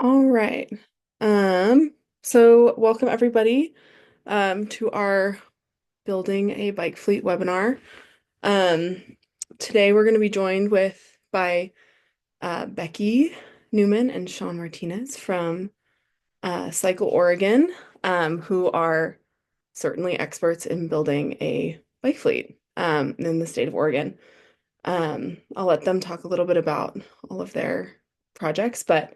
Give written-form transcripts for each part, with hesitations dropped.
All right. So welcome everybody to our building a bike fleet webinar. Um, Today we're going to be joined by Becky Newman and Shawne Martinez from Cycle Oregon, who are certainly experts in building a bike fleet in the state of Oregon. I'll let them talk a little bit about all of their projects, but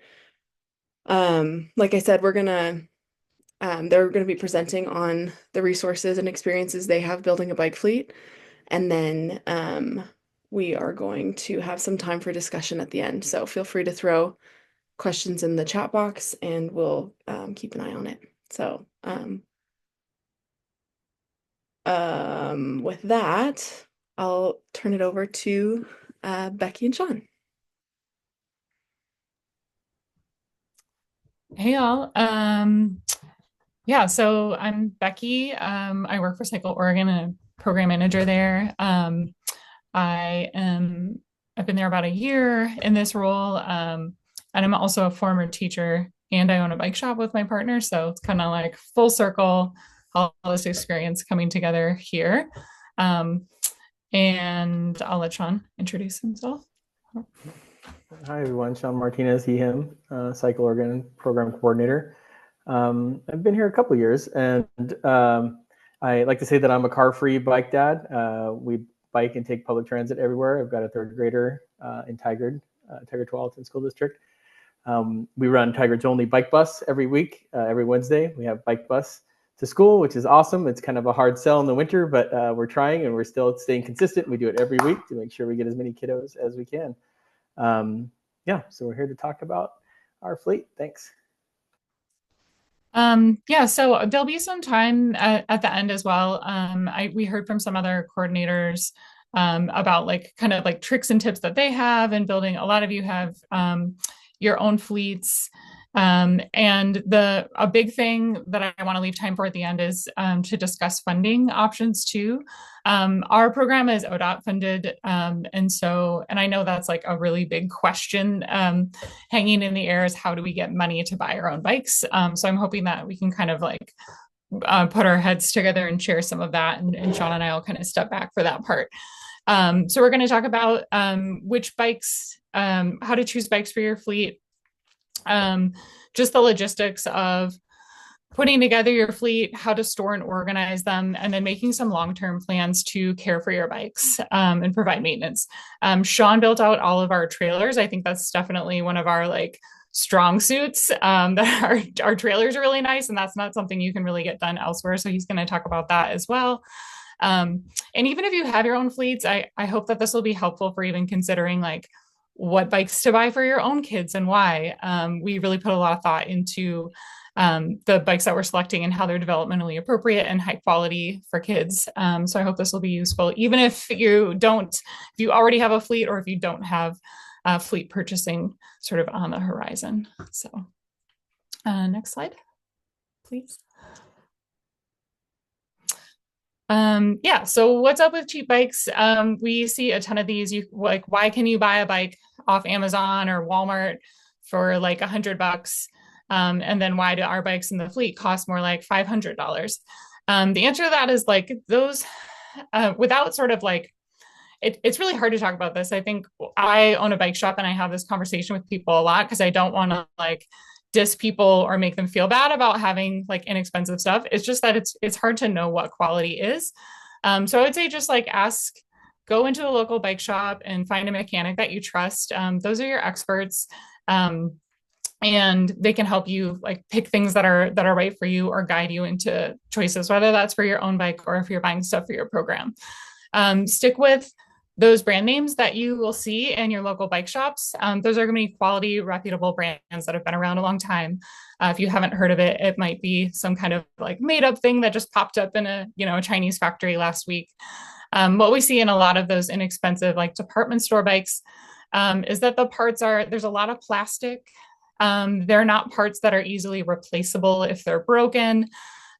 like I said, they're gonna be presenting on the resources and experiences they have building a bike fleet, and then we are going to have some time for discussion at the end. So feel free to throw questions in the chat box, and we'll keep an eye on it. So with that, I'll turn it over to Becky and Shawne. Hey y'all. Yeah, so I'm Becky. I work for Cycle Oregon and a program manager there. I am I've been there about a year in this role. And I'm also a former teacher and I own a bike shop with my partner. So it's kind of like full circle, all this experience coming together here. Um, and I'll let Sean introduce himself. Hi, everyone. Shawne Martinez, he, him, Cycle Oregon Program Coordinator. I've been here a couple years, and I like to say that I'm a car-free bike dad. We bike and take public transit everywhere. I've got a third grader in Tigard, Tigard Tualatin School District. We run Tigard's only bike bus every week. Every Wednesday, we have bike bus to school, which is awesome. It's kind of a hard sell in the winter, but we're trying and we're still staying consistent. We do it every week to make sure we get as many kiddos as we can. So we're here to talk about our fleet. Thanks. Yeah, so there'll be some time at the end as well. We heard from some other coordinators about like kind of like tricks and tips that they have in building. A lot of you have your own fleets. And a big thing that I want to leave time for at the end is to discuss funding options too. Our program is ODOT funded, and I know that's like a really big question hanging in the air is how do we get money to buy our own bikes? So I'm hoping that we can kind of like put our heads together and share some of that, and Sean and I will kind of step back for that part. So we're going to talk about which bikes, how to choose bikes for your fleet, just the logistics of putting together your fleet, how to store and organize them, and then making some long-term plans to care for your bikes and provide maintenance. Sean built out all of our trailers. I think that's definitely one of our like strong suits. That our trailers are really nice, and that's not something you can really get done elsewhere. So he's going to talk about that as well. And even if you have your own fleets, I hope that this will be helpful for even considering like what bikes to buy for your own kids and why. We really put a lot of thought into the bikes that we're selecting and how they're developmentally appropriate and high quality for kids. So I hope this will be useful, even if if you already have a fleet or if you don't have fleet purchasing sort of on the horizon. So next slide, please. Yeah, so what's up with cheap bikes? We see a ton of these. Why can you buy a bike off Amazon or Walmart for like $100? And then why do our bikes in the fleet cost more like $500? The answer to that is like those, without sort of like, it's really hard to talk about this. I think I own a bike shop and I have this conversation with people a lot because I don't want to like diss people or make them feel bad about having like inexpensive stuff. It's just that it's hard to know what quality is. So I would say just like go into a local bike shop and find a mechanic that you trust. Those are your experts. And they can help you like pick things that are right for you or guide you into choices, whether that's for your own bike or if you're buying stuff for your program. Stick with those brand names that you will see in your local bike shops. Those are going to be quality, reputable brands that have been around a long time. If you haven't heard of it, it might be some kind of like made up thing that just popped up in a Chinese factory last week. What we see in a lot of those inexpensive like department store bikes is that there's a lot of plastic. They're not parts that are easily replaceable if they're broken.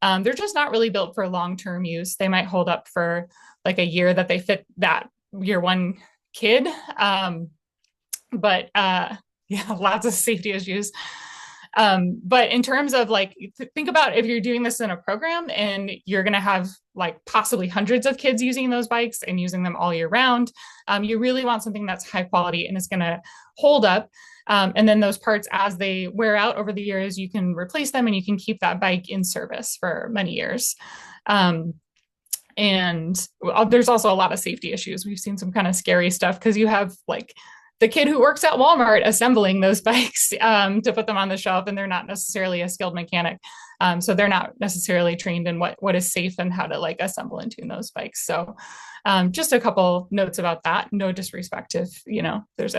They're just not really built for long-term use. They might hold up for like a year that they fit that year one kid. But yeah, lots of safety issues. But in terms of like, think about if you're doing this in a program and you're going to have like possibly hundreds of kids using those bikes and using them all year round. You really want something that's high quality and is going to hold up. And then those parts, as they wear out over the years, you can replace them and you can keep that bike in service for many years. And there's also a lot of safety issues. We've seen some kind of scary stuff because you have like the kid who works at Walmart assembling those bikes to put them on the shelf, and they're not necessarily a skilled mechanic. So they're not necessarily trained in what is safe and how to like assemble and tune those bikes. So just a couple notes about that. No disrespect if, you know, there's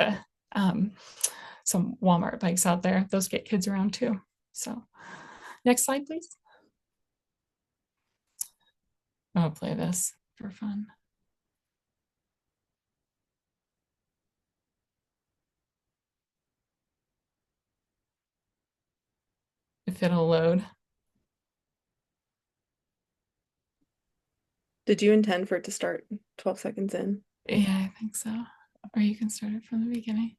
some Walmart bikes out there. Those get kids around too. So next slide, please. I'll play this for fun. If it'll load. Did you intend for it to start 12 seconds in? Yeah, I think so. Or you can start it from the beginning.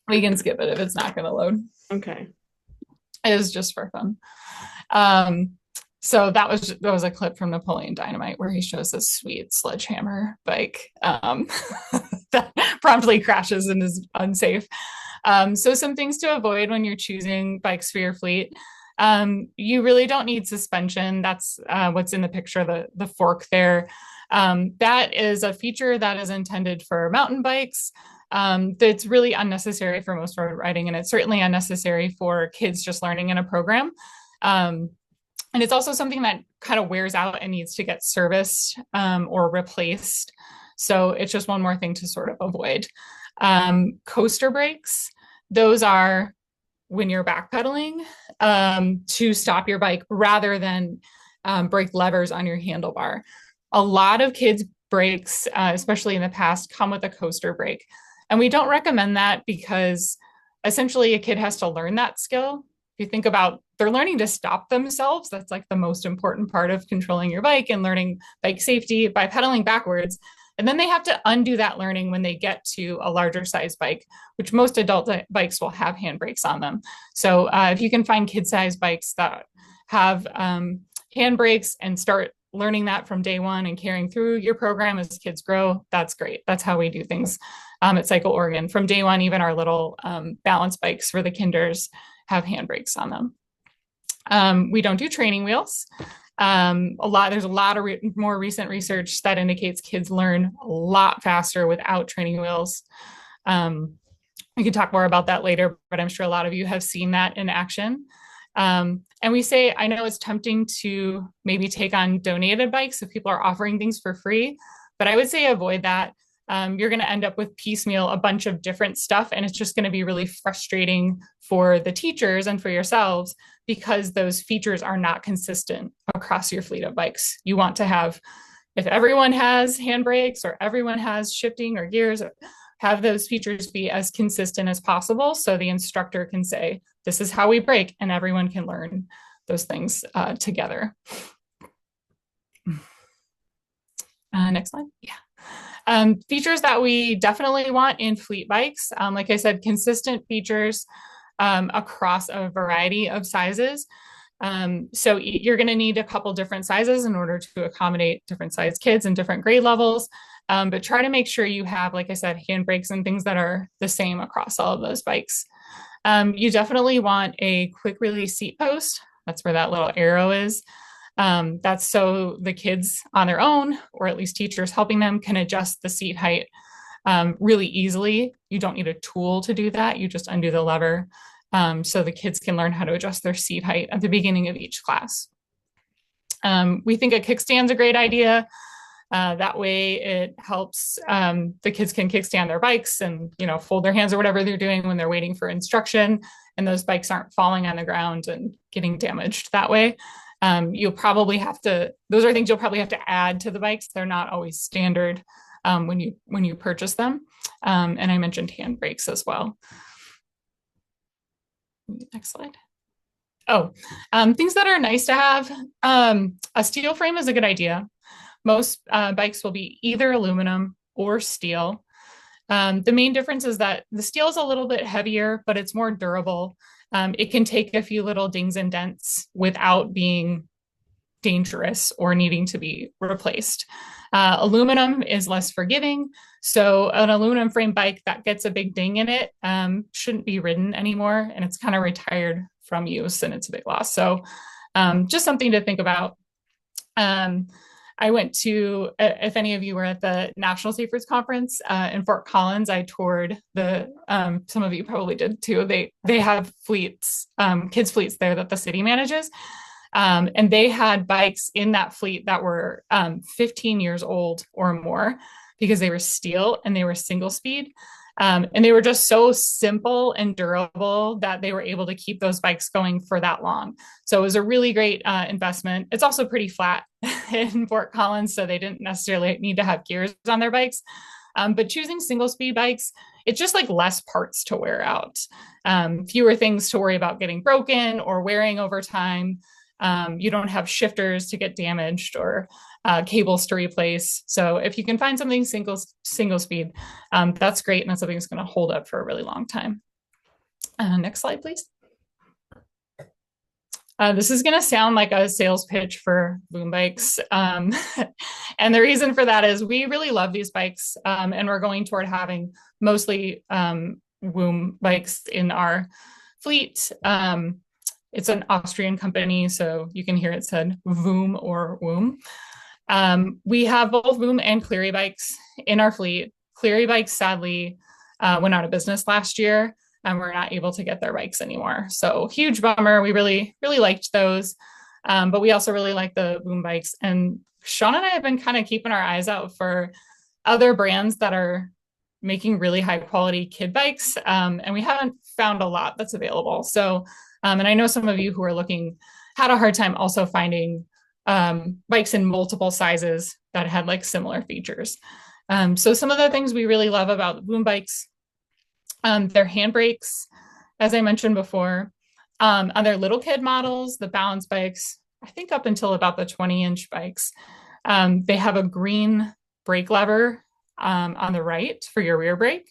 We can skip it if it's not going to load. Okay. It was just for fun. So that was a clip from Napoleon Dynamite where he shows this sweet sledgehammer bike that promptly crashes and is unsafe. So some things to avoid when you're choosing bikes for your fleet. You really don't need suspension. That's what's in the picture, the fork there. That is a feature that is intended for mountain bikes. That's really unnecessary for most road riding, and it's certainly unnecessary for kids just learning in a program. And it's also something that kind of wears out and needs to get serviced or replaced. So it's just one more thing to sort of avoid. Coaster brakes, those are when you're backpedaling to stop your bike rather than brake levers on your handlebar. A lot of kids' brakes, especially in the past, come with a coaster brake. And we don't recommend that because essentially a kid has to learn that skill. If you think about, they're learning to stop themselves. That's like the most important part of controlling your bike and learning bike safety by pedaling backwards. And then they have to undo that learning when they get to a larger size bike, which most adult bikes will have handbrakes on them. So if you can find kid-size bikes that have handbrakes and start learning that from day one and carrying through your program as kids grow, that's great. That's how we do things at Cycle Oregon. From day one, even our little balance bikes for the kinders have handbrakes on them. We don't do training wheels. There's a lot of more recent research that indicates kids learn a lot faster without training wheels. We can talk more about that later, but I'm sure a lot of you have seen that in action. And we say, I know it's tempting to maybe take on donated bikes if people are offering things for free, but I would say avoid that. You're going to end up with piecemeal a bunch of different stuff, and it's just going to be really frustrating for the teachers and for yourselves because those features are not consistent across your fleet of bikes. You want to have, if everyone has handbrakes or everyone has shifting or gears, have those features be as consistent as possible so the instructor can say, this is how we brake, and everyone can learn those things together. Next slide. Yeah. Features that we definitely want in fleet bikes. Like I said, consistent features across a variety of sizes. So you're going to need a couple different sizes in order to accommodate different size kids and different grade levels. But try to make sure you have, like I said, handbrakes and things that are the same across all of those bikes. You definitely want a quick release seat post. That's where that little arrow is. That's so the kids on their own, or at least teachers helping them, can adjust the seat height really easily. You don't need a tool to do that. You just undo the lever so the kids can learn how to adjust their seat height at the beginning of each class. We think a kickstand's a great idea. That way it helps the kids can kickstand their bikes and, you know, fold their hands or whatever they're doing when they're waiting for instruction, and those bikes aren't falling on the ground and getting damaged that way. You'll probably have to, those are things you'll probably have to add to the bikes. They're not always standard when you purchase them. And I mentioned handbrakes as well. Next slide. Oh, things that are nice to have. A steel frame is a good idea. Most bikes will be either aluminum or steel. The main difference is that the steel is a little bit heavier, but it's more durable. It can take a few little dings and dents without being dangerous or needing to be replaced. Aluminum is less forgiving. So an aluminum frame bike that gets a big ding in it shouldn't be ridden anymore, and it's kind of retired from use, and it's a big loss. So just something to think about. I went to, if any of you were at the National Safe Routes Conference in Fort Collins, I toured some of you probably did too. They have fleets, kids fleets there that the city manages. And they had bikes in that fleet that were 15 years old or more because they were steel and they were single speed. And they were just so simple and durable that they were able to keep those bikes going for that long. So it was a really great investment. It's also pretty flat in Fort Collins, so they didn't necessarily need to have gears on their bikes. But choosing single speed bikes, it's just like less parts to wear out, fewer things to worry about getting broken or wearing over time. You don't have shifters to get damaged or cables to replace. So if you can find something single speed, that's great. And that's something that's going to hold up for a really long time. Next slide, please. This is going to sound like a sales pitch for boom bikes. And the reason for that is we really love these bikes, and we're going toward having mostly boom bikes in our fleet. It's an Austrian company, so you can hear it said Voom or Woom. We have both Voom and Cleary bikes in our fleet. Cleary bikes sadly went out of business last year, and we're not able to get their bikes anymore. So huge bummer. We really, really liked those. But we also really like the Voom bikes. And Shawne and I have been kind of keeping our eyes out for other brands that are making really high quality kid bikes. And we haven't found a lot that's available. So, and I know some of you who are looking had a hard time also finding bikes in multiple sizes that had like similar features. So some of the things we really love about the boom bikes, their handbrakes, as I mentioned before, on their little kid models, the balance bikes, I think up until about the 20-inch bikes, they have a green brake lever on the right for your rear brake.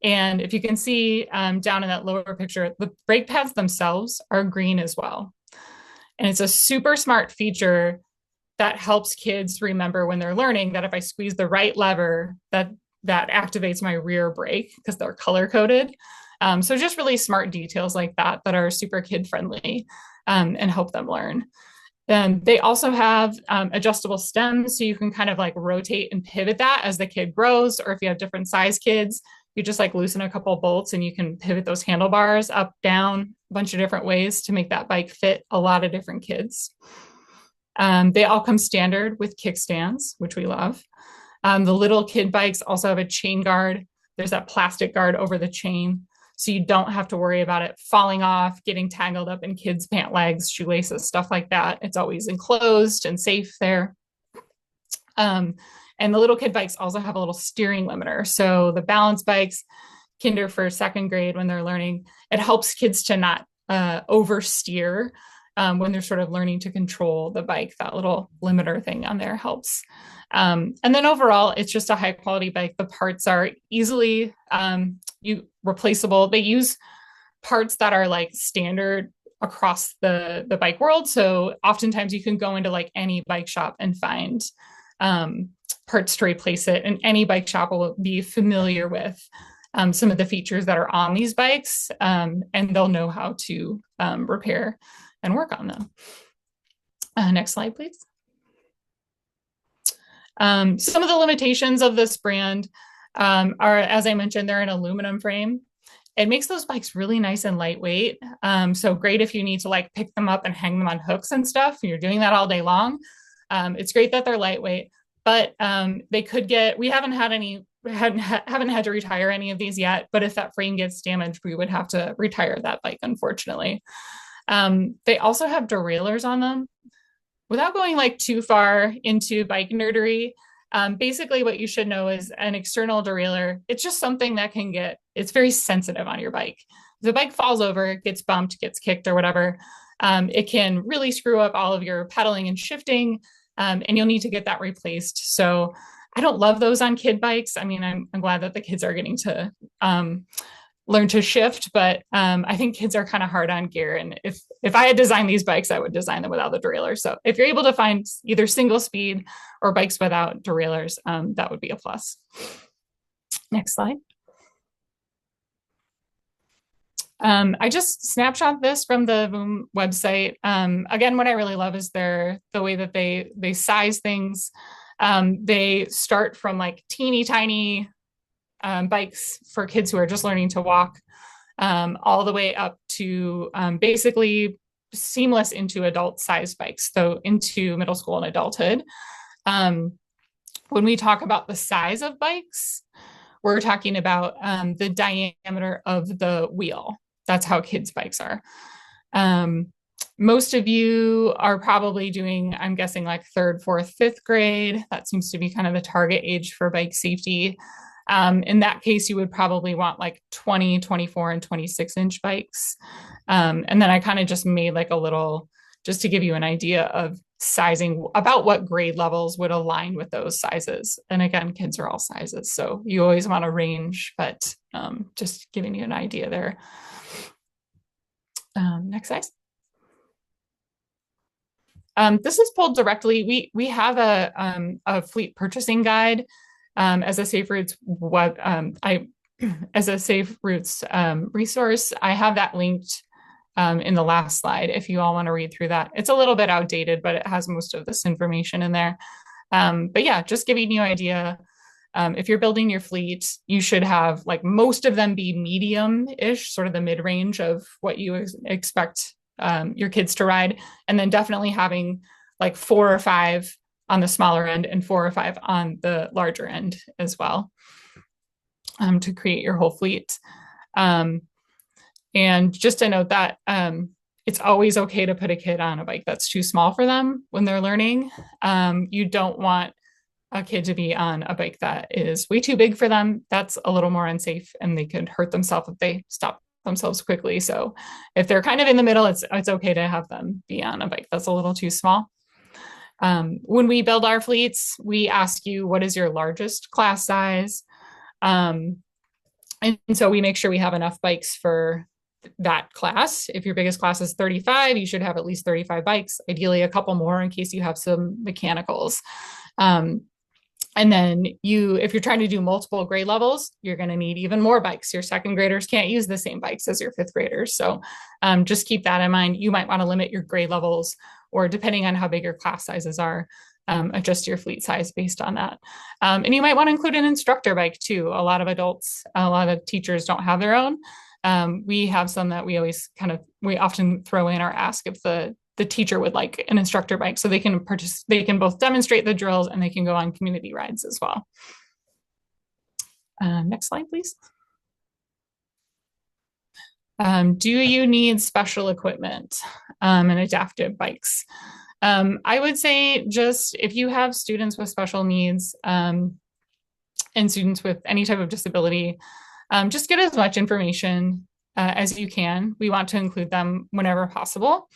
And if you can see down in that lower picture, the brake pads themselves are green as well. And it's a super smart feature that helps kids remember when they're learning that if I squeeze the right lever, that activates my rear brake because they're color coded. So just really smart details like that are super kid friendly and help them learn. They also have adjustable stems, so you can kind of like rotate and pivot that as the kid grows, or if you have different size kids, you just like loosen a couple of bolts and you can pivot those handlebars up, down, a bunch of different ways to make that bike fit a lot of different kids. They all come standard with kickstands, which we love. The little kid bikes also have a chain guard. There's that plastic guard over the chain, so you don't have to worry about it falling off, getting tangled up in kids' pant legs, shoelaces, stuff like that. It's always enclosed and safe there. And the little kid bikes also have a little steering limiter. So the balance bikes, kinder for second grade when they're learning, it helps kids to not oversteer when they're sort of learning to control the bike. That little limiter thing on there helps. And then overall, it's just a high quality bike. The parts are easily replaceable. They use parts that are like standard across the bike world. So oftentimes you can go into like any bike shop and find parts to replace it. And any bike shop will be familiar with some of the features that are on these bikes, and they'll know how to repair and work on them. Next slide, please. Some of the limitations of this brand are, as I mentioned, they're an aluminum frame. It makes those bikes really nice and lightweight. So great if you need to like pick them up and hang them on hooks and stuff. You're doing that all day long. It's great that they're lightweight, but they could get, we haven't had to retire any of these yet, but if that frame gets damaged, we would have to retire that bike, unfortunately. They also have derailleurs on them. Without going like too far into bike nerdery, basically what you should know is an external derailleur. It's just something that it's very sensitive on your bike. If the bike falls over, gets bumped, gets kicked or whatever, it can really screw up all of your pedaling and shifting, and you'll need to get that replaced. So I don't love those on kid bikes. I mean, I'm glad that the kids are getting to learn to shift, but I think kids are kind of hard on gear. And if I had designed these bikes, I would design them without the derailleur. So if you're able to find either single speed or bikes without derailleurs, that would be a plus. Next slide. I just snapshot this from the Voom website. Again, what I really love is the way that they size things. They start from like teeny tiny bikes for kids who are just learning to walk, all the way up to basically seamless into adult size bikes, so into middle school and adulthood. When we talk about the size of bikes, we're talking about the diameter of the wheel. That's how kids' bikes are. Most of you are probably doing, I'm guessing, like third, fourth, fifth grade. That seems to be kind of the target age for bike safety. In that case, you would probably want like 20, 24, and 26-inch bikes. And then I kind of just made like a little, just to give you an idea of sizing about what grade levels would align with those sizes. And again, kids are all sizes, so you always want a range, but just giving you an idea there. Next size. This is pulled directly. We have a fleet purchasing guide as a Safe Routes web. As a Safe Routes resource. I have that linked in the last slide if you all want to read through that. It's a little bit outdated, but it has most of this information in there. But yeah, just giving you an idea. If you're building your fleet, you should have like most of them be medium-ish, sort of the mid-range of what you expect your kids to ride. And then definitely having like 4 or 5 on the smaller end and 4 or 5 on the larger end as well, to create your whole fleet. And just to note that it's always okay to put a kid on a bike that's too small for them when they're learning. You don't want a kid to be on a bike that is way too big for them. That's a little more unsafe, and they could hurt themselves if they stop themselves quickly. So if they're kind of in the middle, it's okay to have them be on a bike that's a little too small. When we build our fleets, we ask you, what is your largest class size? And so we make sure we have enough bikes for that class. If your biggest class is 35, you should have at least 35 bikes, ideally a couple more in case you have some mechanicals. And then if you're trying to do multiple grade levels, you're going to need even more bikes. Your second graders can't use the same bikes as your fifth graders. So just keep that in mind. You might want to limit your grade levels, or depending on how big your class sizes are, adjust your fleet size based on that. And you might want to include an instructor bike too. A lot of teachers don't have their own. We have some that we often throw in or ask if the teacher would like an instructor bike, so they can both demonstrate the drills and they can go on community rides as well. Next slide, please. Do you need special equipment and adaptive bikes? I would say just if you have students with special needs and students with any type of disability, just get as much information as you can. We want to include them whenever possible.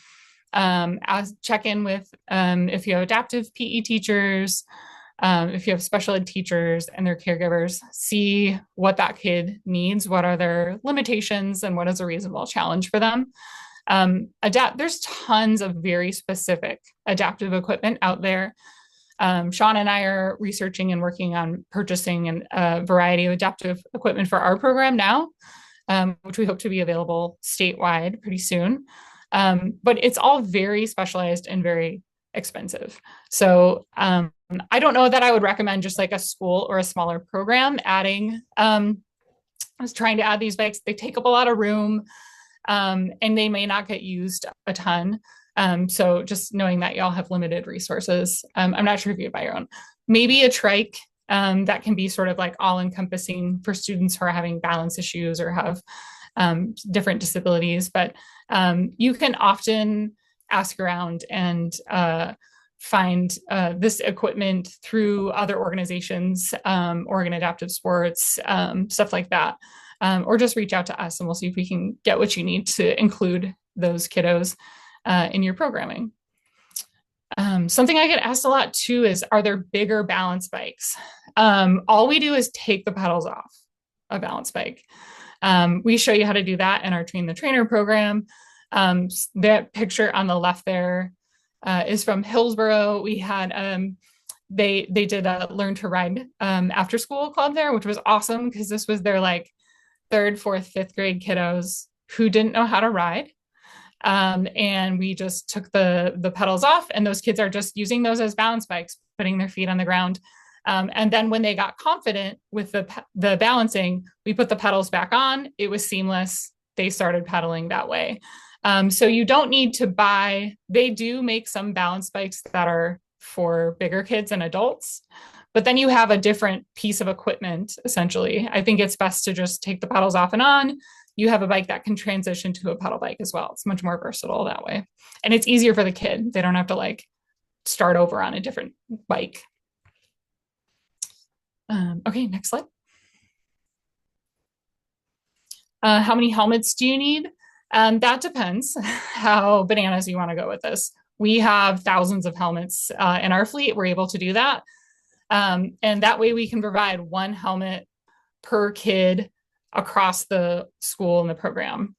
Check in with if you have adaptive PE teachers, if you have special ed teachers and their caregivers, see what that kid needs, what are their limitations, and what is a reasonable challenge for them. There's tons of very specific adaptive equipment out there. Shawne and I are researching and working on purchasing a variety of adaptive equipment for our program now, which we hope to be available statewide pretty soon. But it's all very specialized and very expensive. So I don't know that I would recommend just like a school or a smaller program adding, I was trying to add these bikes. They take up a lot of room, and they may not get used a ton. So just knowing that y'all have limited resources, I'm not sure if you buy your own. Maybe a trike that can be sort of like all encompassing for students who are having balance issues or have different disabilities, but you can often ask around and find this equipment through other organizations, Oregon Adaptive Sports, stuff like that, or just reach out to us and we'll see if we can get what you need to include those kiddos in your programming. Something I get asked a lot too is, are there bigger balance bikes? All we do is take the pedals off a balance bike. We show you how to do that in our Train the Trainer program. That picture on the left there is from Hillsboro. We had they did a learn to ride after school club there, which was awesome because this was their like third, fourth, fifth grade kiddos who didn't know how to ride. And we just took the pedals off, and those kids are just using those as balance bikes, putting their feet on the ground. And then when they got confident with the balancing, we put the pedals back on. It was seamless. They started pedaling that way. So you don't need to buy. They do make some balance bikes that are for bigger kids and adults, but then you have a different piece of equipment, essentially. I think it's best to just take the pedals off and on. You have a bike that can transition to a pedal bike as well. It's much more versatile that way. And it's easier for the kid. They don't have to like start over on a different bike. Okay, next slide. How many helmets do you need? That depends how bananas you want to go with this. We have thousands of helmets in our fleet. We're able to do that. And that way we can provide one helmet per kid across the school and the program.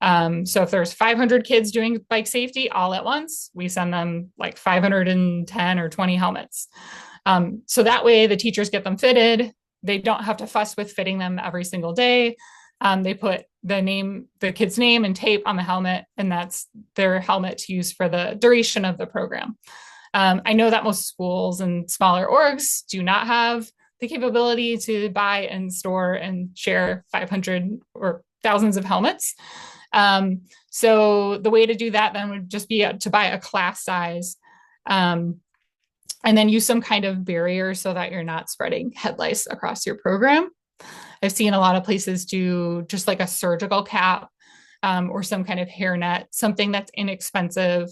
So if there's 500 kids doing bike safety all at once, we send them like 510 or 20 helmets. So that way the teachers get them fitted. They don't have to fuss with fitting them every single day. They put the kid's name and tape on the helmet, and that's their helmet to use for the duration of the program. I know that most schools and smaller orgs do not have the capability to buy and store and share 500 or thousands of helmets. So the way to do that then would just be to buy a class size, and then use some kind of barrier so that you're not spreading head lice across your program. I've seen a lot of places do just like a surgical cap, or some kind of hairnet, something that's inexpensive,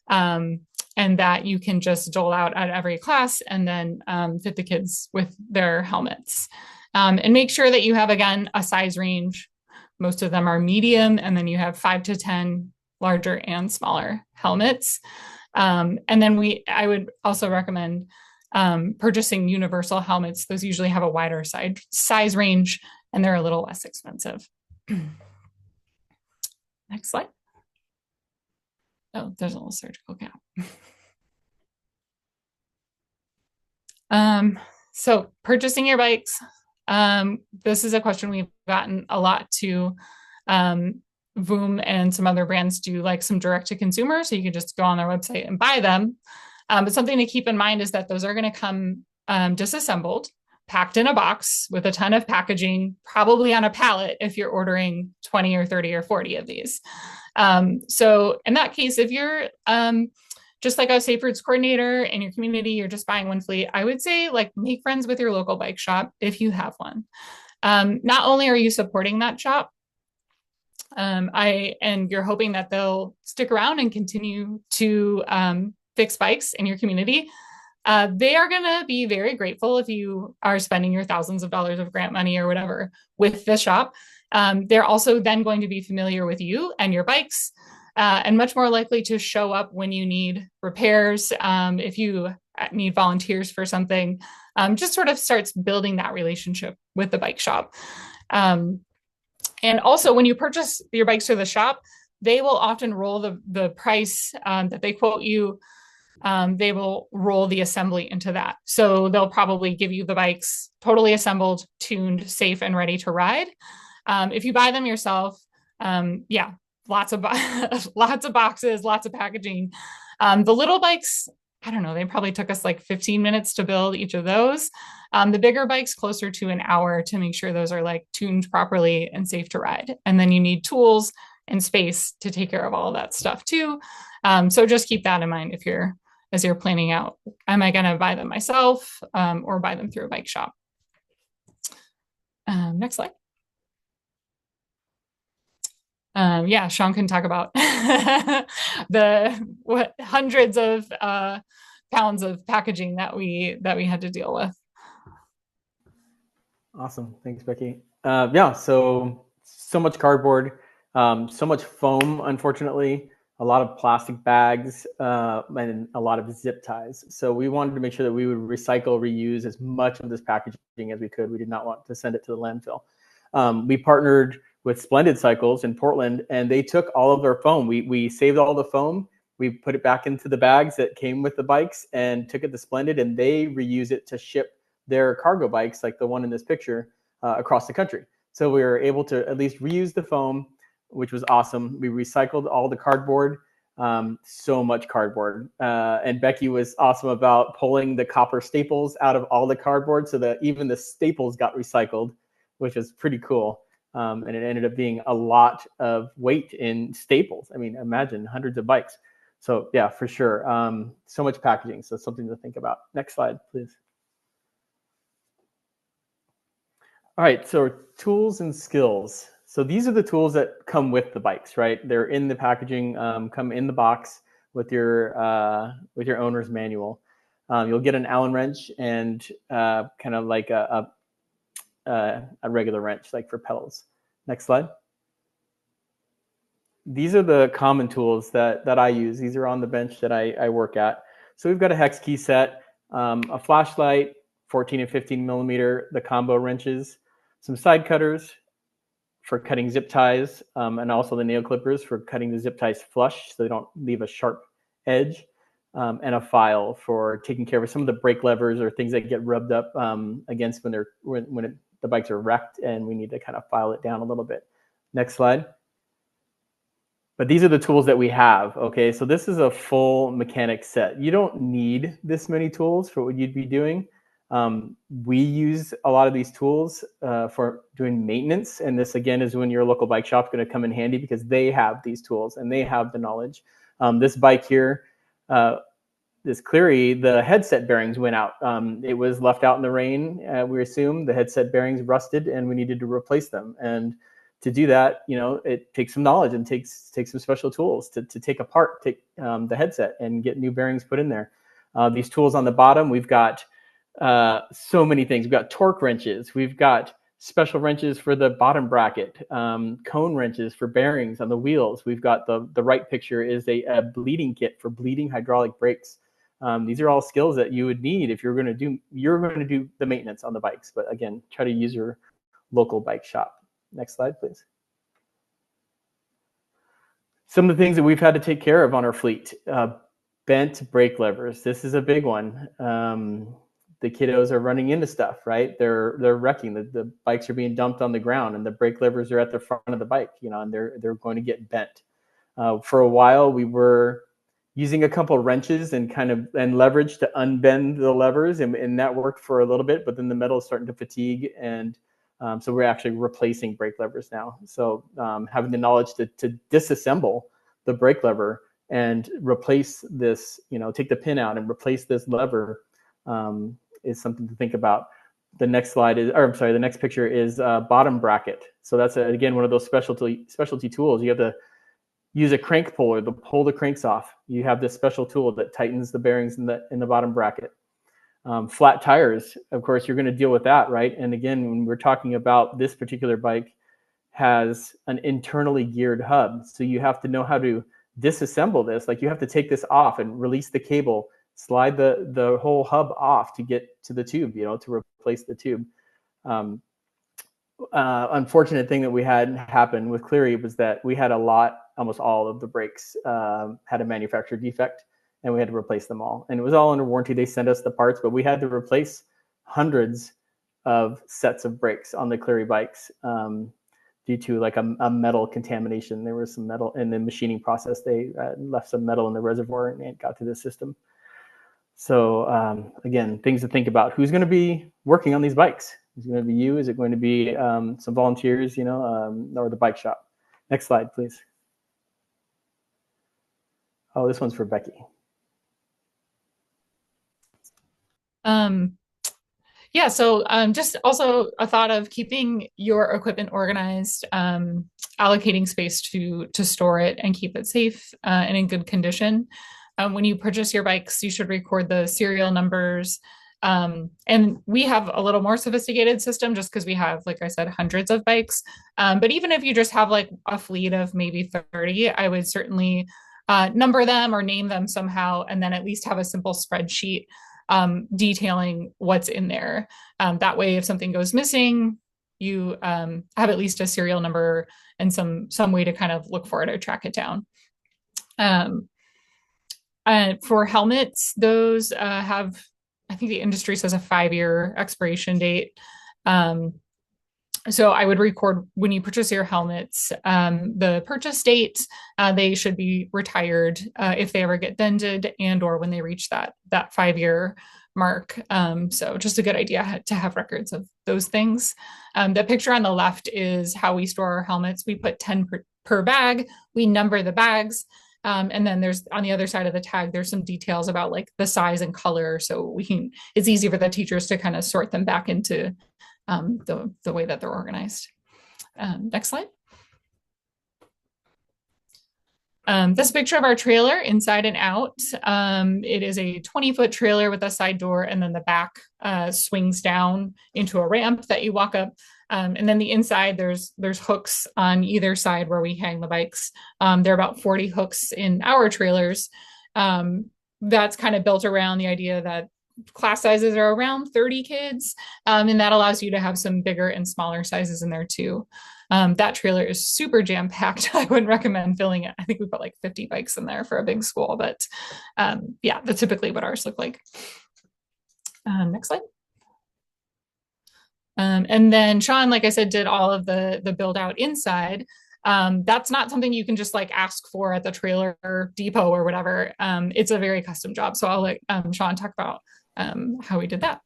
and that you can just dole out at every class and then fit the kids with their helmets. And make sure that you have, again, a size range. Most of them are medium, and then you have 5 to 10 larger and smaller helmets. And then I would also recommend purchasing universal helmets. Those usually have a wider size range, and they're a little less expensive. Next slide. Oh, there's a little surgical cap. So purchasing your bikes. This is a question we've gotten a lot to. Voom and some other brands do like some direct to consumer, so you can just go on their website and buy them. But something to keep in mind is that those are going to come disassembled, packed in a box with a ton of packaging, probably on a pallet if you're ordering 20 or 30 or 40 of these. So in that case, if you're just like a safe routes coordinator in your community, you're just buying one fleet, I would say like make friends with your local bike shop if you have one. Not only are you supporting that shop, and you're hoping that they'll stick around and continue to fix bikes in your community. They are going to be very grateful if you are spending your thousands of dollars of grant money or whatever with the shop. They're also then going to be familiar with you and your bikes, and much more likely to show up when you need repairs, if you need volunteers for something. Just sort of starts building that relationship with the bike shop. And also, when you purchase your bikes through the shop, they will often roll the price that they quote you. They will roll the assembly into that. So they'll probably give you the bikes totally assembled, tuned, safe, and ready to ride. If you buy them yourself, yeah, lots of boxes, lots of packaging. The little bikes, I don't know, they probably took us like 15 minutes to build each of those. The bigger bikes, closer to an hour to make sure those are like tuned properly and safe to ride. And then you need tools and space to take care of all of that stuff too. So just keep that in mind as you're planning out, am I going to buy them myself, or buy them through a bike shop? Next slide. Yeah, Shawne can talk about hundreds of pounds of packaging that we had to deal with. Awesome, thanks, Becky. Yeah, so much cardboard, so much foam, unfortunately. a lot of plastic bags, and a lot of zip ties. So we wanted to make sure that we would recycle, reuse as much of this packaging as we could. We did not want to send it to the landfill. We partnered with Splendid Cycles in Portland, and they took all of their foam. We saved all the foam. We put it back into the bags that came with the bikes and took it to Splendid, and they reuse it to ship their cargo bikes, like the one in this picture, across the country. So we were able to at least reuse the foam, which was awesome. We recycled all the cardboard, so much cardboard. And Becky was awesome about pulling the copper staples out of all the cardboard so that even the staples got recycled, which was pretty cool. And it ended up being a lot of weight in staples. I mean, imagine hundreds of bikes. So yeah, for sure. So much packaging. So something to think about. Next slide, please. All right, so tools and skills. So these are the tools that come with the bikes, right? They're in the packaging, come in the box with your owner's manual. You'll get an Allen wrench and kind of like a regular wrench, like for pedals. Next slide. These are the common tools that I use. These are on the bench that I work at. So we've got a hex key set, a flashlight, 14 and 15 millimeter, the combo wrenches, some side cutters for cutting zip ties, and also the nail clippers for cutting the zip ties flush so they don't leave a sharp edge, and a file for taking care of some of the brake levers or things that get rubbed up against when the bikes are wrecked and we need to kind of file it down a little bit. Next slide. But these are the tools that we have, okay? So this is a full mechanic set. You don't need this many tools for what you'd be doing. We use a lot of these tools for doing maintenance. And this, again, is when your local bike shop is going to come in handy because they have these tools and they have the knowledge. This bike here, this Cleary, the headset bearings went out. It was left out in the rain, we assume. The headset bearings rusted and we needed to replace them. And to do that, it takes some knowledge and takes some special tools to take apart the headset and get new bearings put in there. These tools on the bottom, we've got so many things. We've got torque wrenches. We've got special wrenches for the bottom bracket, cone wrenches for bearings on the wheels. We've got the right picture is a bleeding kit for bleeding hydraulic brakes. These are all skills that you would need if you're going to do the maintenance on the bikes. But again, try to use your local bike shop. Next slide, please. Some of the things that we've had to take care of on our fleet. Bent brake levers. This is a big one. The kiddos are running into stuff, right? They're wrecking. The bikes are being dumped on the ground and the brake levers are at the front of the bike, and they're going to get bent. For a while, we were using a couple of wrenches and leverage to unbend the levers, and that worked for a little bit, but then the metal is starting to fatigue, and so we're actually replacing brake levers now. So having the knowledge to disassemble the brake lever and replace this, take the pin out and replace this lever is something to think about. The next picture is bottom bracket. So that's again one of those specialty tools. You have to use a crank puller to pull the cranks off. You have this special tool that tightens the bearings in the bottom bracket. Flat tires, of course, you're going to deal with that, right? And again, when we're talking about this particular bike, has an internally geared hub, so you have to know how to disassemble this. Like you have to take this off and release the cable, slide the whole hub off to get to the tube, to replace the tube. Unfortunate thing that we had happen with Cleary was that we had almost all of the brakes had a manufacturer defect, and we had to replace them all. And it was all under warranty. They sent us the parts, but we had to replace hundreds of sets of brakes on the Cleary bikes due to like a metal contamination. There was some metal in the machining process. They left some metal in the reservoir and it got to the system. So again, things to think about. Who's going to be working on these bikes? Is it going to be you? Is it going to be some volunteers, or the bike shop? Next slide, please. Oh, this one's for Becky. Yeah, so just also a thought of keeping your equipment organized, allocating space to store it and keep it safe and in good condition. When you purchase your bikes, you should record the serial numbers. And we have a little more sophisticated system just because we have, like I said, hundreds of bikes. But even if you just have like a fleet of maybe 30, I would certainly number them or name them somehow, and then at least have a simple spreadsheet detailing what's in there. That way, if something goes missing, you have at least a serial number and some way to kind of look for it or track it down. For helmets, those have, I think the industry says, a 5-year expiration date. So I would record when you purchase your helmets, the purchase date. They should be retired if they ever get dented, and or when they reach that 5-year mark. So just a good idea to have records of those things. The picture on the left is how we store our helmets. We put 10 per bag. We number the bags. And then there's, on the other side of the tag, there's some details about like the size and color. So it's easy for the teachers to kind of sort them back into the way that they're organized. Next slide. This picture of our trailer inside and out. It is a 20-foot trailer with a side door, and then the back swings down into a ramp that you walk up. And then the inside, there's hooks on either side where we hang the bikes. There are about 40 hooks in our trailers. That's kind of built around the idea that class sizes are around 30 kids, and that allows you to have some bigger and smaller sizes in there too. That trailer is super jam-packed. I wouldn't recommend filling it. I think we put like 50 bikes in there for a big school, but yeah, that's typically what ours look like. Next slide. And then Shawne, like I said, did all of the build out inside. That's not something you can just like ask for at the trailer depot or whatever. It's a very custom job. So I'll let Shawne talk about how we did that.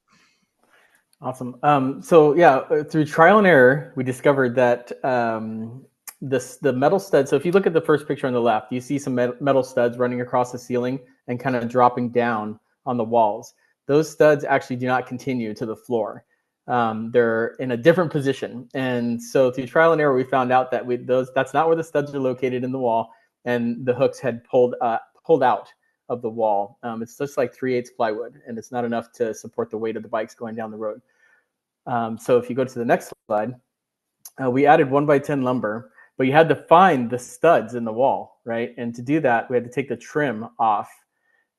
Awesome. So yeah, through trial and error, we discovered that the metal studs. So if you look at the first picture on the left, you see some metal studs running across the ceiling and kind of dropping down on the walls. Those studs actually do not continue to the floor. They're in a different position. And so through trial and error, we found out that that's not where the studs are located in the wall, and the hooks had pulled out of the wall. It's just like 3/8 plywood, and it's not enough to support the weight of the bikes going down the road. So if you go to the next slide, we added 1x10 lumber, but you had to find the studs in the wall, right? And to do that, we had to take the trim off.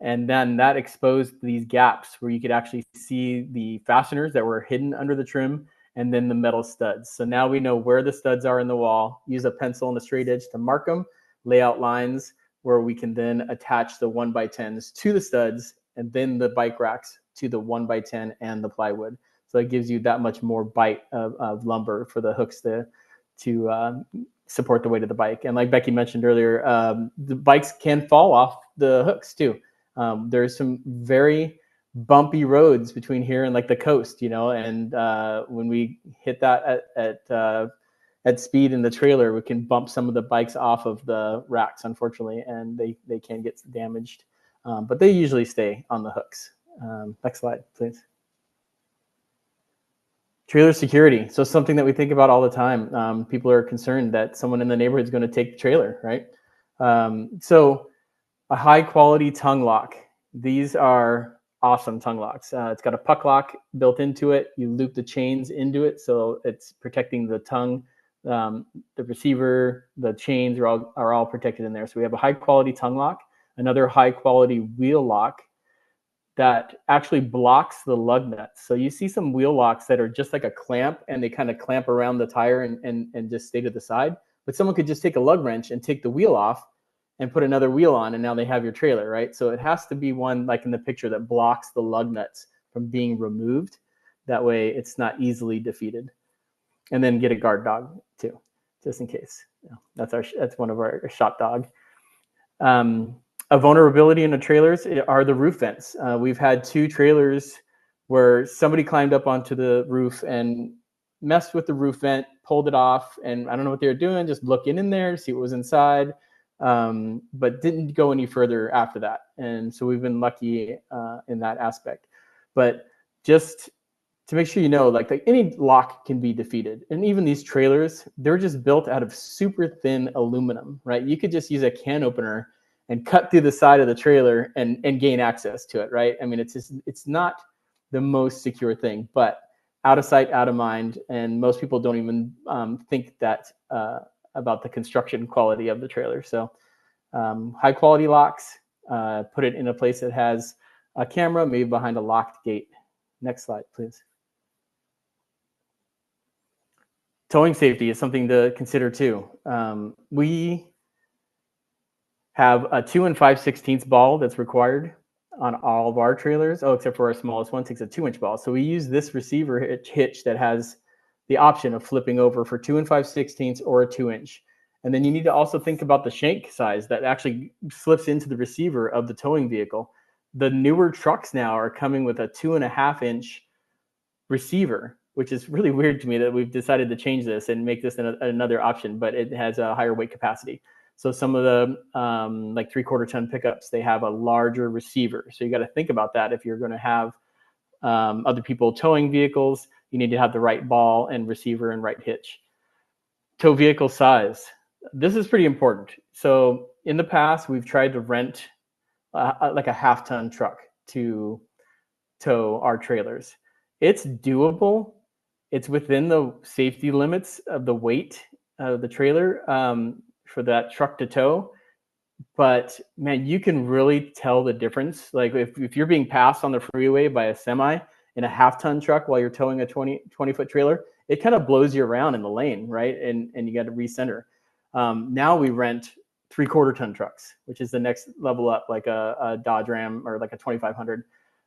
And then that exposed these gaps where you could actually see the fasteners that were hidden under the trim, and then the metal studs. So now we know where the studs are in the wall, use a pencil and a straight edge to mark them, lay out lines where we can then attach the 1x10s to the studs, and then the bike racks to the 1x10 and the plywood. So it gives you that much more bite of lumber for the hooks to support the weight of the bike. And like Becky mentioned earlier, the bikes can fall off the hooks too. There's some very bumpy roads between here and like the coast, and when we hit that at speed in the trailer, we can bump some of the bikes off of the racks, unfortunately, and they can get damaged, but they usually stay on the hooks. Next slide, please. Trailer security. So something that we think about all the time. People are concerned that someone in the neighborhood is going to take the trailer, right? So a high quality tongue lock. These are awesome tongue locks. It's got a puck lock built into it. You loop the chains into it, so it's protecting the tongue. The receiver, the chains are all protected in there. So we have a high quality tongue lock, another high quality wheel lock that actually blocks the lug nuts. So you see some wheel locks that are just like a clamp, and they kind of clamp around the tire and just stay to the side. But someone could just take a lug wrench and take the wheel off and put another wheel on, and now they have your trailer, right? So it has to be one like in the picture that blocks the lug nuts from being removed. That way it's not easily defeated. And then get a guard dog too, just in case. That's one of our shop dog. A vulnerability in the trailers are the roof vents. We've had 2 trailers where somebody climbed up onto the roof and messed with the roof vent, pulled it off, and I don't know what they were doing, just looking in there to see what was inside, but didn't go any further after that. And so we've been lucky in that aspect. But just to make sure you know, like any lock can be defeated. And even these trailers, they're just built out of super thin aluminum, right? You could just use a can opener and cut through the side of the trailer and gain access to it, right? I mean, it's not the most secure thing, but out of sight, out of mind. And most people don't even think that about the construction quality of the trailer. So High quality locks, put it in a place that has a camera, maybe behind a locked gate. Next slide, please. Towing safety is something to consider too. We have a 2 5/16 ball that's required on all of our trailers. Oh, except for our smallest one, takes a 2-inch ball. So we use this receiver hitch that has the option of flipping over for 2 5/16 or a 2-inch. And then you need to also think about the shank size that actually slips into the receiver of the towing vehicle. The newer trucks now are coming with a 2.5-inch receiver, which is really weird to me that we've decided to change this and make this another option, but it has a higher weight capacity. So some of the like 3/4 ton pickups, they have a larger receiver. So you got to think about that. If you're going to have other people towing vehicles, you need to have the right ball and receiver and right hitch. Tow vehicle size. This is pretty important. So in the past, we've tried to rent like a 1/2 ton truck to tow our trailers. It's doable. It's within the safety limits of the weight of the trailer for that truck to tow. But man, you can really tell the difference. Like if you're being passed on the freeway by a semi in a 1/2 ton truck while you're towing a 20-foot trailer, it kind of blows you around in the lane, right? And you got to recenter. Now we rent 3/4 ton trucks, which is the next level up, like a Dodge Ram or like a 2500.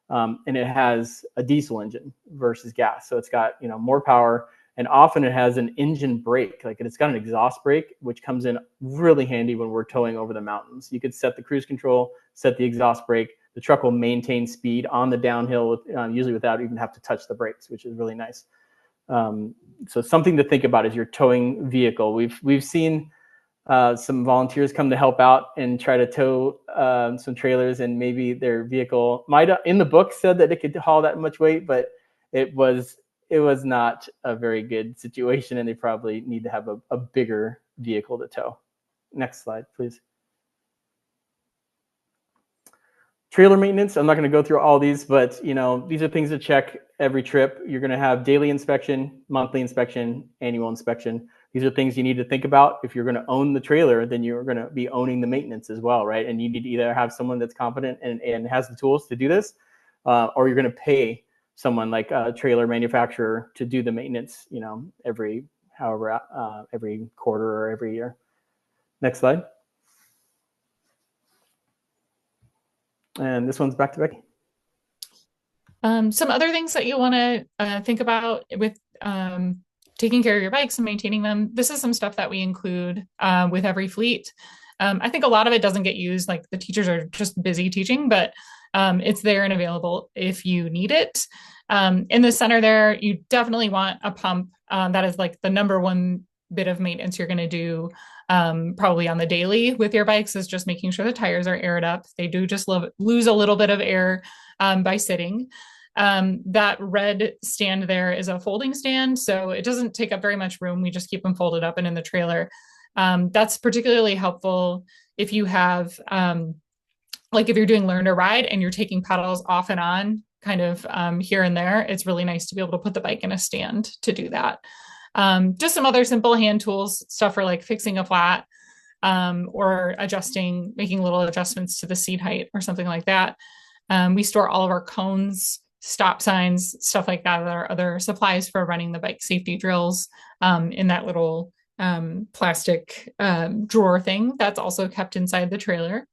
And it has a diesel engine versus gas. So it's got, more power, and often it has an engine brake. Like it's got an exhaust brake, which comes in really handy when we're towing over the mountains. You could set the cruise control, set the exhaust brake. The truck will maintain speed on the downhill, usually without even have to touch the brakes, which is really nice. So something to think about as you're towing vehicle. We've seen some volunteers come to help out and try to tow some trailers, and maybe their vehicle might in the book said that it could haul that much weight, but it was not a very good situation, and they probably need to have a bigger vehicle to tow. Next slide, please. Trailer maintenance. I'm not going to go through all these, but these are things to check every trip. You're going to have daily inspection, monthly inspection, annual inspection. These are things you need to think about. If you're going to own the trailer, then you're going to be owning the maintenance as well, right? And you need to either have someone that's competent and has the tools to do this, or you're going to pay someone like a trailer manufacturer to do the maintenance, every quarter or every year. Next slide. And this one's back to Becky. Some other things that you want to think about with taking care of your bikes and maintaining them. This is some stuff that we include with every fleet. I think a lot of it doesn't get used. Like the teachers are just busy teaching, but it's there and available if you need it. In the center there, you definitely want a pump. That is like the number one bit of maintenance you're going to do probably on the daily with your bikes, is just making sure the tires are aired up. They do just lose a little bit of air by sitting. That red stand there is a folding stand, so it doesn't take up very much room. We just keep them folded up and in the trailer. That's particularly helpful if you have, like if you're doing learn to ride and you're taking pedals off and on kind of here and there. It's really nice to be able to put the bike in a stand to do that. Just some other simple hand tools, stuff for like fixing a flat or making little adjustments to the seat height or something like that. We store all of our cones, stop signs, stuff like that, our other supplies for running the bike safety drills in that little plastic drawer thing that's also kept inside the trailer.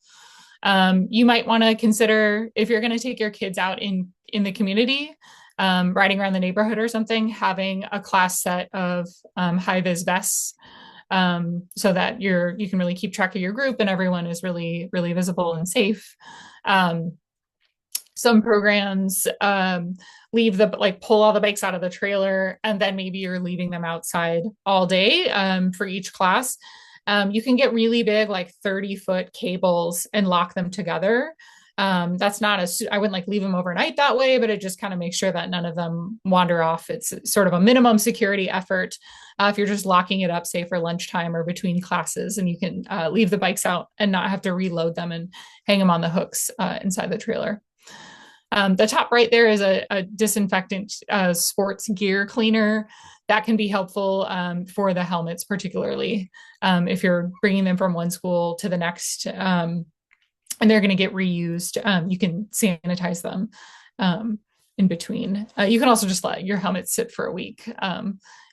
You might want to consider, if you're going to take your kids out in the community, riding around the neighborhood or something, having a class set of high-vis vests so that you can really keep track of your group and everyone is really, really visible and safe. Some programs pull all the bikes out of the trailer, and then maybe you're leaving them outside all day for each class. You can get really big, like 30-foot cables and lock them together. That's not I wouldn't leave them overnight that way, but it just kind of makes sure that none of them wander off. It's sort of a minimum security effort. If you're just locking it up, say for lunchtime or between classes, and you can leave the bikes out and not have to reload them and hang them on the hooks inside the trailer. The top right there is a disinfectant sports gear cleaner that can be helpful for the helmets, particularly if you're bringing them from one school to the next, and they're going to get reused. You can sanitize them in between. You can also just let your helmet sit for a week,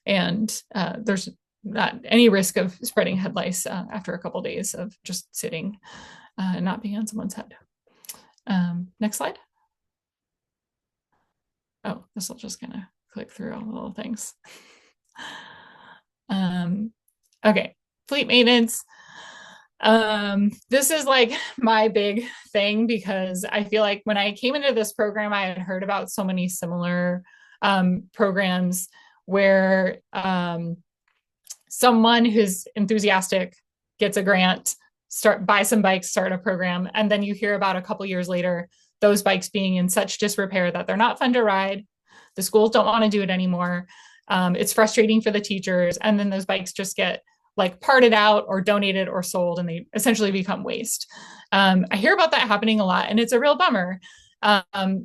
and there's not any risk of spreading head lice after a couple of days of just sitting and not being on someone's head. Next slide. Oh, this will just kind of click through all the little things. Okay, fleet maintenance. This is like my big thing because I feel like when I came into this program, I had heard about so many similar programs where someone who's enthusiastic gets a grant, buy some bikes, start a program, and then you hear about a couple years later those bikes being in such disrepair that they're not fun to ride. The schools don't want to do it anymore. It's frustrating for the teachers, and then those bikes just get like parted out or donated or sold, and they essentially become waste. I hear about that happening a lot, and it's a real bummer.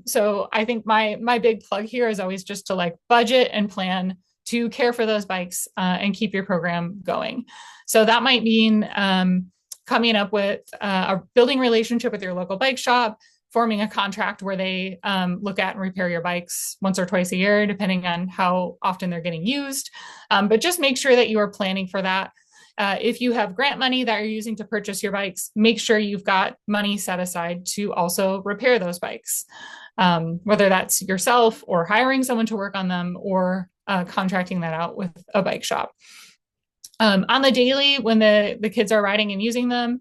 So I think my big plug here is always just to like budget and plan to care for those bikes and keep your program going. So that might mean coming up with a building relationship with your local bike shop, forming a contract where they look at and repair your bikes once or twice a year, depending on how often they're getting used. But just make sure that you are planning for that. If you have grant money that you're using to purchase your bikes, make sure you've got money set aside to also repair those bikes, whether that's yourself or hiring someone to work on them or contracting that out with a bike shop. On the daily, when the kids are riding and using them,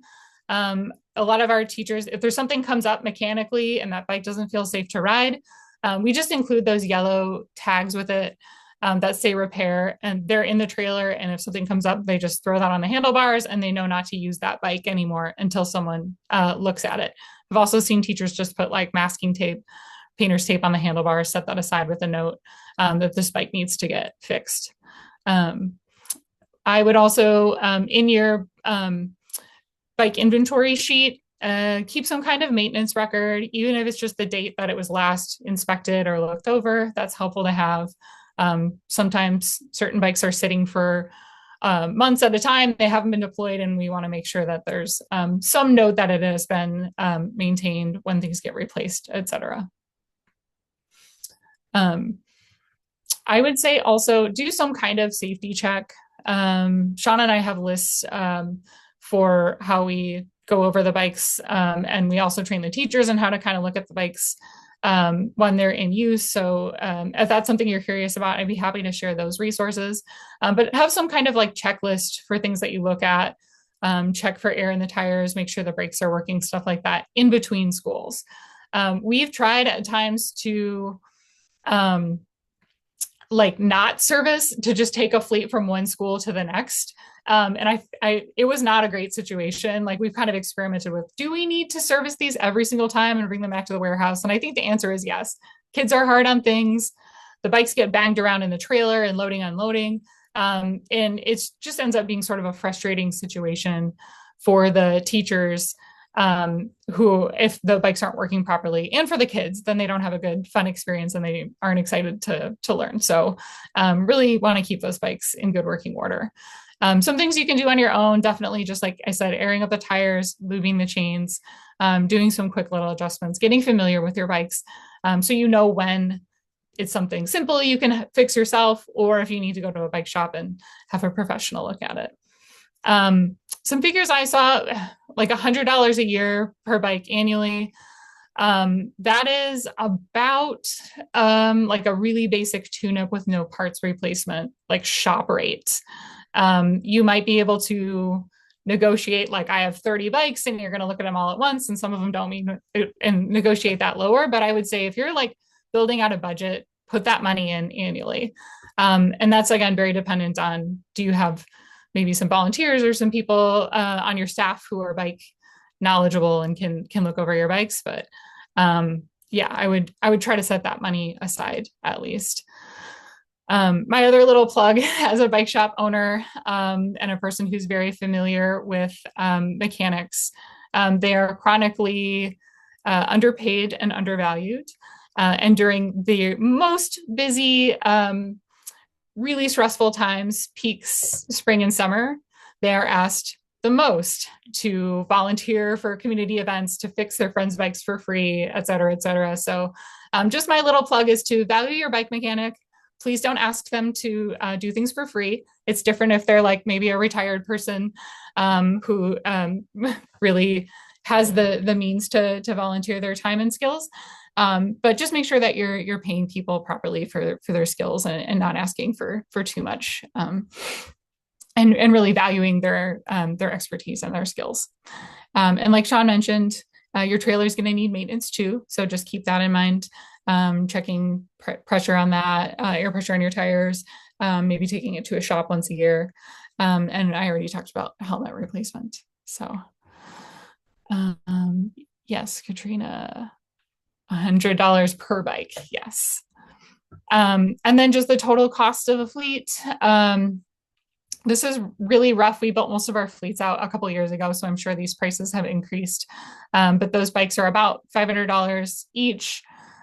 a lot of our teachers, if there's something comes up mechanically and that bike doesn't feel safe to ride, we just include those yellow tags with it that say repair, and they're in the trailer. And if something comes up, they just throw that on the handlebars and they know not to use that bike anymore until someone looks at it. I've also seen teachers just put like masking tape, painter's tape on the handlebars, set that aside with a note that this bike needs to get fixed. I would also, in your bike inventory sheet, keep some kind of maintenance record, even if it's just the date that it was last inspected or looked over. That's helpful to have. Sometimes certain bikes are sitting for months at a time. They haven't been deployed, and we want to make sure that there's some note that it has been maintained when things get replaced, etc. I would say also do some kind of safety check. Shawne and I have lists for how we go over the bikes, and we also train the teachers on how to kind of look at the bikes when they're in use. So if that's something you're curious about, I'd be happy to share those resources. But have some kind of like checklist for things that you look at, check for air in the tires, make sure the brakes are working, stuff like that in between schools. We've tried at times to like not service, to just take a fleet from one school to the next. And it was not a great situation. Like we've kind of experimented with, do we need to service these every single time and bring them back to the warehouse? And I think the answer is yes. Kids are hard on things. The bikes get banged around in the trailer and loading, unloading. And it just ends up being sort of a frustrating situation for the teachers who, if the bikes aren't working properly, and for the kids, then they don't have a good fun experience and they aren't excited to learn. So really want to keep those bikes in good working order. Some things you can do on your own, definitely, just like I said, airing up the tires, lubing the chains, doing some quick little adjustments, getting familiar with your bikes, so you know when it's something simple you can fix yourself, or if you need to go to a bike shop and have a professional look at it. Some figures I saw, like $100 a year per bike annually. That is about like a really basic tune-up with no parts replacement, like shop rate. You might be able to negotiate, like I have 30 bikes and you're going to look at them all at once, and some of them don't mean, and negotiate that lower. But I would say if you're like building out a budget, put that money in annually. And that's, again, very dependent on, do you have maybe some volunteers or some people on your staff who are bike knowledgeable and can look over your bikes. But yeah, I would try to set that money aside at least. My other little plug as a bike shop owner and a person who's very familiar with mechanics, they are chronically underpaid and undervalued. And during the most busy really stressful times, peaks, spring and summer, they are asked the most to volunteer for community events, to fix their friends' bikes for free, et cetera, et cetera. So just my little plug is to value your bike mechanic. Please don't ask them to do things for free. It's different if they're like maybe a retired person who really has the means to volunteer their time and skills. But just make sure that you're paying people properly for their skills and not asking for too much. And really valuing their expertise and their skills. And like Shawne mentioned, your trailer is going to need maintenance too. So just keep that in mind. Checking pressure on that, air pressure on your tires, maybe taking it to a shop once a year. And I already talked about helmet replacement. So yes, Katrina, $100 per bike. Yes. And then just the total cost of a fleet. This is really rough. We built most of our fleets out a couple of years ago, so I'm sure these prices have increased. But those bikes are about $500 each.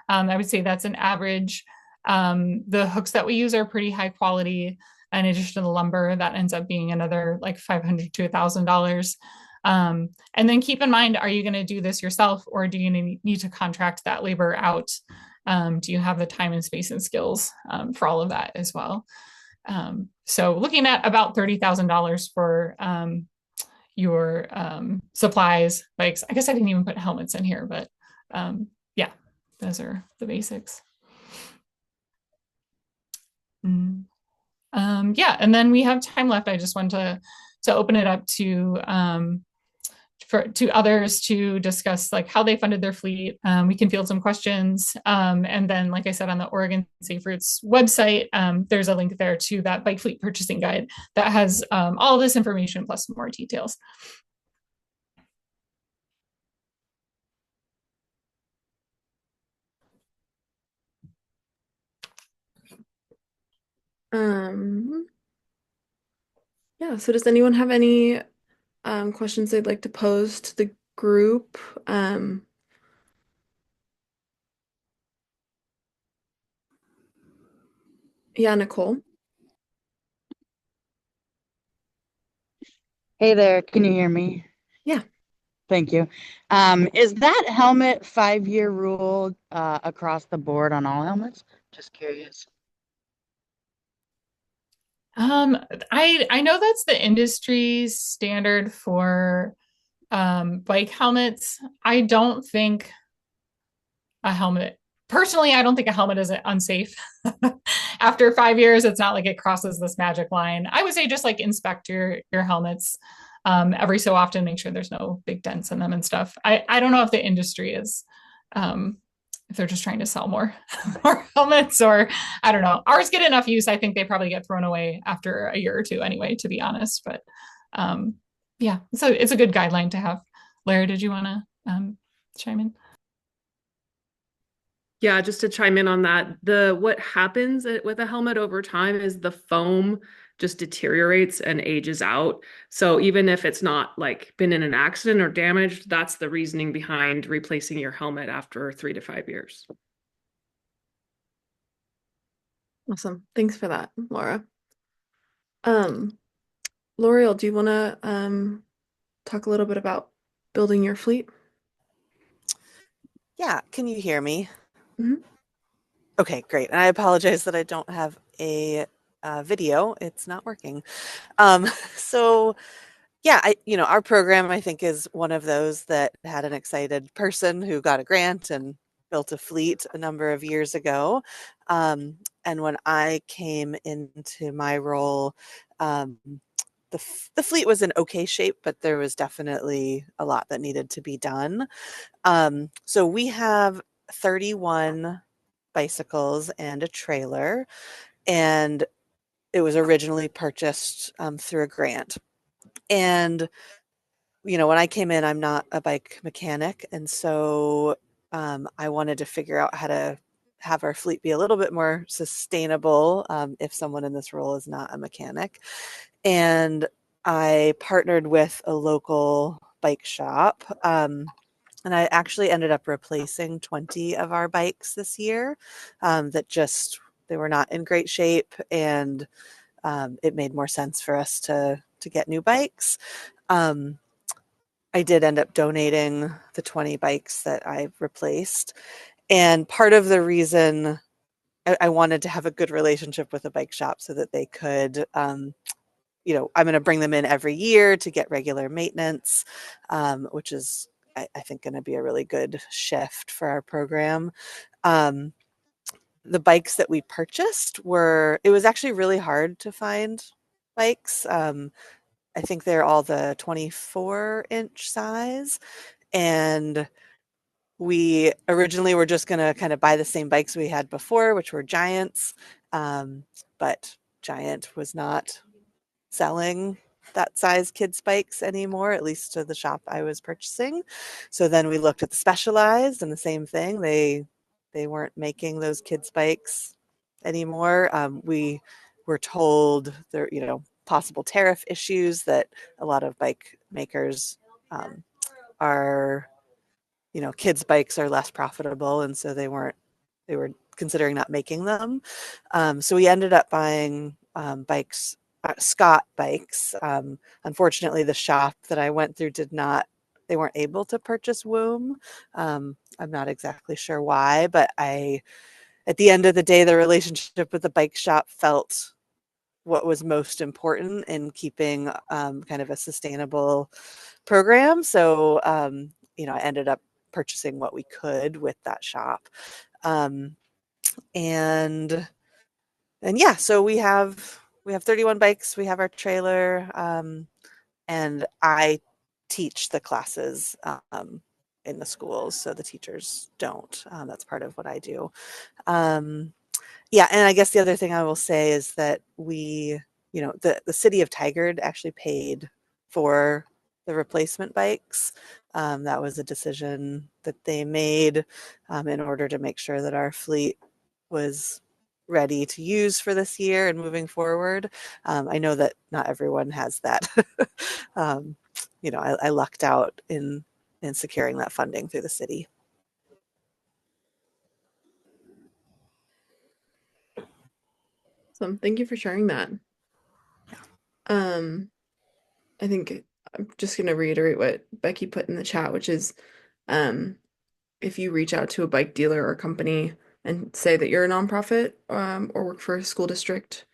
I would say that's an average. The hooks that we use are pretty high quality. In addition to the lumber, that ends up being another like $500 to $1,000. And then keep in mind, are you going to do this yourself, or do you need to contract that labor out? Do you have the time and space and skills for all of that as well? So looking at about $30,000 for your supplies, bikes. I guess I didn't even put helmets in here, but yeah, those are the basics. Yeah, and then we have time left. I just wanted to open it up to others to discuss like how they funded their fleet. We can field some questions. And then, like I said, on the Oregon Safe Routes website, there's a link there to that bike fleet purchasing guide that has all this information plus more details. Yeah, so does anyone have any questions they'd like to pose to the group? Yeah, Nicole. Hey there, can you hear me? Yeah. Thank you. Is that helmet 5-year rule across the board on all helmets? Just curious. I know that's the industry standard for bike helmets. I don't think a helmet, personally, I don't think a helmet is unsafe. After 5 years, it's not like it crosses this magic line. I would say just like inspect your helmets every so often, make sure there's no big dents in them and stuff. I don't know if the industry is if they're just trying to sell more more helmets, or I don't know. Ours get enough use. I think they probably get thrown away after a year or two anyway, to be honest. But yeah, so it's a good guideline to have. Lara, did you want to chime in? Yeah, just to chime in on that, what happens with a helmet over time is the foam just deteriorates and ages out. So even if it's not like been in an accident or damaged, that's the reasoning behind replacing your helmet after 3 to 5 years. Awesome. Thanks for that, Laura. L'Oreal, do you want to talk a little bit about building your fleet? Yeah, can you hear me? Mhm. Okay, great. And I apologize that I don't have a video. It's not working. So yeah, our program, I think, is one of those that had an excited person who got a grant and built a fleet a number of years ago. And when I came into my role, the fleet was in okay shape, but there was definitely a lot that needed to be done. So we have 31 bicycles and a trailer, and it was originally purchased through a grant. And when I came in, I'm not a bike mechanic, and so I wanted to figure out how to have our fleet be a little bit more sustainable if someone in this role is not a mechanic. And I partnered with a local bike shop, and I actually ended up replacing 20 of our bikes this year that just they were not in great shape, and it made more sense for us to get new bikes. I did end up donating the 20 bikes that I replaced. And part of the reason I wanted to have a good relationship with the bike shop so that they could, you know, I'm going to bring them in every year to get regular maintenance, which is, I think, going to be a really good shift for our program. The bikes that we purchased it was actually really hard to find bikes. I think they're all the 24-inch size. And we originally were just going to kind of buy the same bikes we had before, which were Giants. But Giant was not selling that size kids bikes anymore, at least to the shop I was purchasing. So then we looked at the Specialized, and the same thing. They weren't making those kids bikes anymore. We were told there, you know, possible tariff issues, that a lot of bike makers are, you know, kids bikes are less profitable, and so they were considering not making them. So we ended up buying bikes, Scott bikes. Unfortunately, the shop that I went through they weren't able to purchase Woom. I'm not exactly sure why, but at the end of the day, the relationship with the bike shop felt what was most important in keeping kind of a sustainable program. So, you know, I ended up purchasing what we could with that shop. And yeah, so we have 31 bikes. We have our trailer, and I teach the classes in the schools, so the teachers don't. That's part of what I do. Yeah, and I guess the other thing I will say is that we, you know, the city of Tigard actually paid for the replacement bikes. That was a decision that they made in order to make sure that our fleet was ready to use for this year and moving forward. I know that not everyone has that. um, you know, I lucked out in securing that funding through the city. So thank you for sharing that. Um, I think I'm just gonna reiterate what Becky put in the chat, which is, um, if you reach out to a bike dealer or company and say that you're a nonprofit, or work for a school district,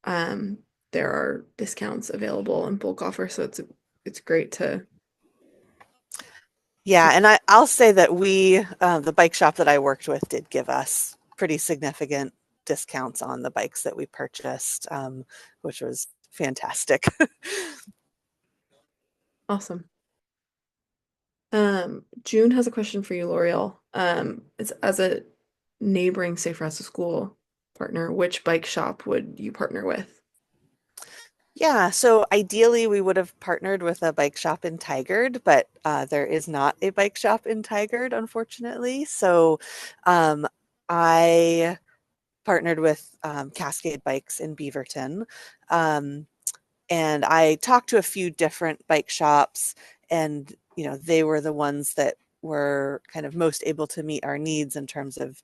um, there are discounts available and bulk offers. So it's great to. Yeah, and I'll say that the bike shop that I worked with did give us pretty significant discounts on the bikes that we purchased, which was fantastic. Awesome. June has a question for you, L'Oreal. It's as a neighboring Safe Routes to School partner, which bike shop would you partner with? Yeah, so ideally we would have partnered with a bike shop in Tigard, but there is not a bike shop in Tigard, unfortunately. So um, I partnered with Cascade Bikes in Beaverton. Um, and I talked to a few different bike shops, and you know, they were the ones that were kind of most able to meet our needs in terms of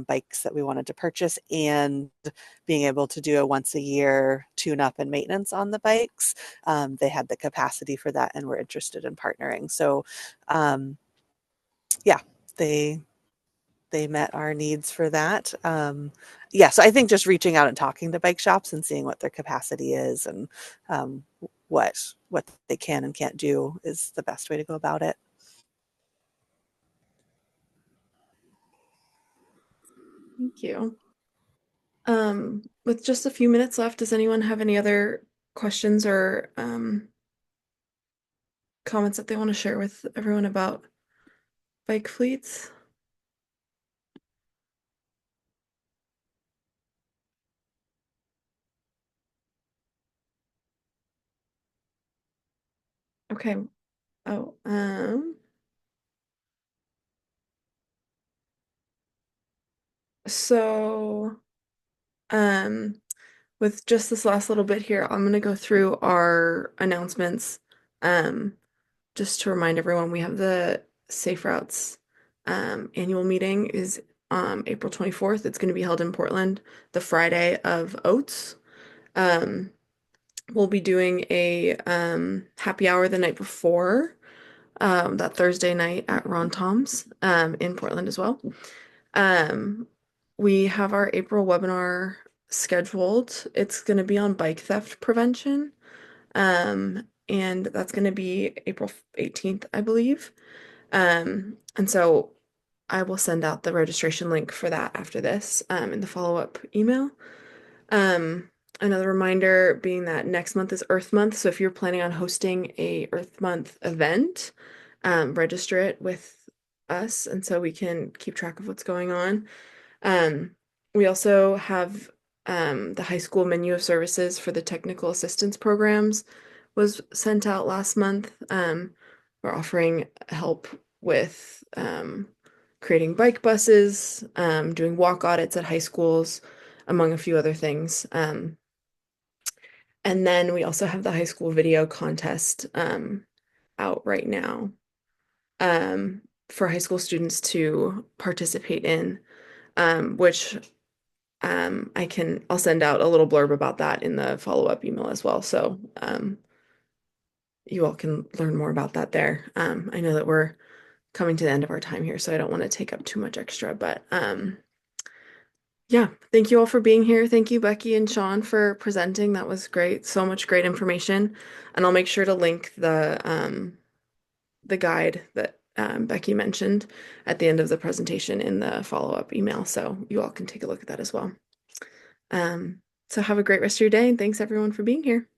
bikes that we wanted to purchase, and being able to do a once a year tune up and maintenance on the bikes. They had the capacity for that and were interested in partnering. So yeah, they met our needs for that. Yeah, so I think just reaching out and talking to bike shops and seeing what their capacity is, and what they can and can't do is the best way to go about it. Thank you. With just a few minutes left, does anyone have any other questions or comments that they want to share with everyone about bike fleets? Okay. Oh, so um with just this last little bit here, I'm gonna go through our announcements. Um, just to remind everyone, we have the Safe Routes annual meeting is April 24th. It's going to be held in Portland the Friday of Oats. We'll be doing a happy hour the night before, that Thursday night at Ron Tom's in Portland as well. We have our April webinar scheduled. It's going to be on bike theft prevention. And that's going to be April 18th, I believe. And so I will send out the registration link for that after this in the follow-up email. Another reminder being that next month is Earth Month. So if you're planning on hosting a Earth Month event, register it with us, and so we can keep track of what's going on. We also have the high school menu of services for the technical assistance programs was sent out last month. We're offering help with creating bike buses, doing walk audits at high schools, among a few other things. And then we also have the high school video contest out right now for high school students to participate in, which I'll send out a little blurb about that in the follow-up email as well. So you all can learn more about that there. I know that we're coming to the end of our time here, so I don't want to take up too much extra, but yeah, thank you all for being here. Thank you, Becky and Shawne, for presenting. That was great. So much great information. And I'll make sure to link the guide that Becky mentioned at the end of the presentation in the follow-up email, so you all can take a look at that as well. So have a great rest of your day, and thanks everyone for being here.